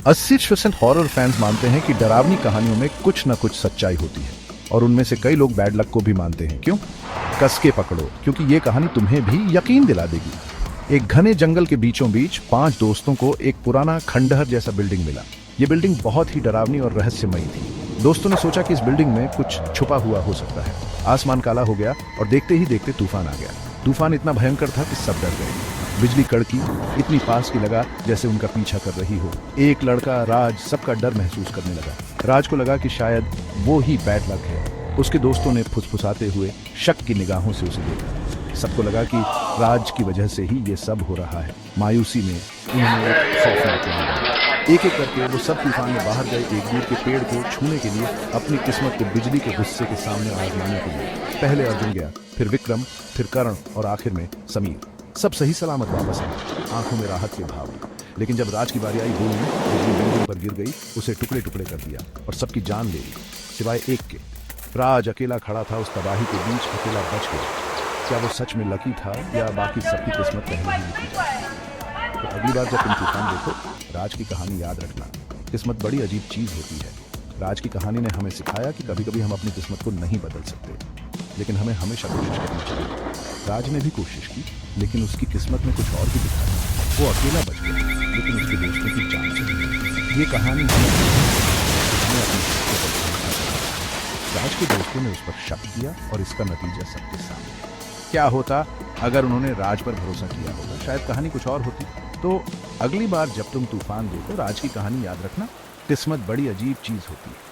80% horror fans मानते हैं कि डरावनी कहानियों में कुछ न कुछ सच्चाई होती है और उनमें से कई लोग बैड लक को भी मानते हैं। क्यों? कस के पकड़ो, क्योंकि ये कहानी तुम्हें भी यकीन दिला देगी। एक घने जंगल के बीचों बीच 5 दोस्तों को एक पुराना खंडहर जैसा बिल्डिंग मिला। ये बिल्डिंग बहुत ही डरावनी और रहस्यमयी थी। दोस्तों ने सोचा कि इस बिल्डिंग में कुछ छुपा हुआ हो सकता है। आसमान काला हो गया और देखते ही देखते तूफान आ गया। तूफान इतना भयंकर था कि सब डर गए। बिजली कड़की, इतनी पास की लगा जैसे उनका पीछा कर रही हो। एक लड़का राज सबका डर महसूस करने लगा। राज को लगा कि शायद वो ही बैड लक है। उसके दोस्तों ने फुसफुसाते हुए शक की निगाहों से उसे देखा। सबको लगा कि राज की वजह से ही ये सब हो रहा है। मायूसी में उन्होंने एक खौफनाक प्लान बनाया। एक एक करके वो सब तूफान में बाहर गए, एक दूर के पेड़ को छूने के लिए, अपनी किस्मत को बिजली के गुस्से के सामने आजमाने के लिए। पहले अर्जुन गया, फिर विक्रम, फिर करण और आखिर में समीर। सब सही सलामत वापस आए, आंखों में राहत के भाव। लेकिन जब राज की बारी आई बोलने, बिजली बिल्डिंग पर गिर गई, उसे टुकड़े टुकड़े कर दिया और सबकी जान ले ली, सिवाय एक के। राज अकेला खड़ा था उस तबाही के बीच, अकेला बच गया। क्या वो सच में लकी था या बाकी सबकी किस्मत पहले ही लिखी जाए? तो अगली बार जब तुम तूफान देखो, राज की कहानी याद रखना। किस्मत बड़ी अजीब चीज होती है। राज की कहानी ने हमें सिखाया कि कभी कभी हम अपनी किस्मत को नहीं बदल सकते, लेकिन हमें हमेशा कोशिश करनी चाहिए। राज ने भी कोशिश की, लेकिन उसकी किस्मत में कुछ और भी दिखाया। वो अकेला बच गया, लेकिन उसके दोस्तों की जान चली। ये कहानी हमें अपनी किस्मत पर भरोसा करना। राज के दोस्तों ने उस पर शक किया और इसका नतीजा सबके सामने। क्या होता अगर उन्होंने राज पर भरोसा किया होता? शायद कहानी कुछ और होती। तो अगली बार जब तुम तूफान देखो, राज की कहानी याद रखना। किस्मत बड़ी अजीब चीज होती है।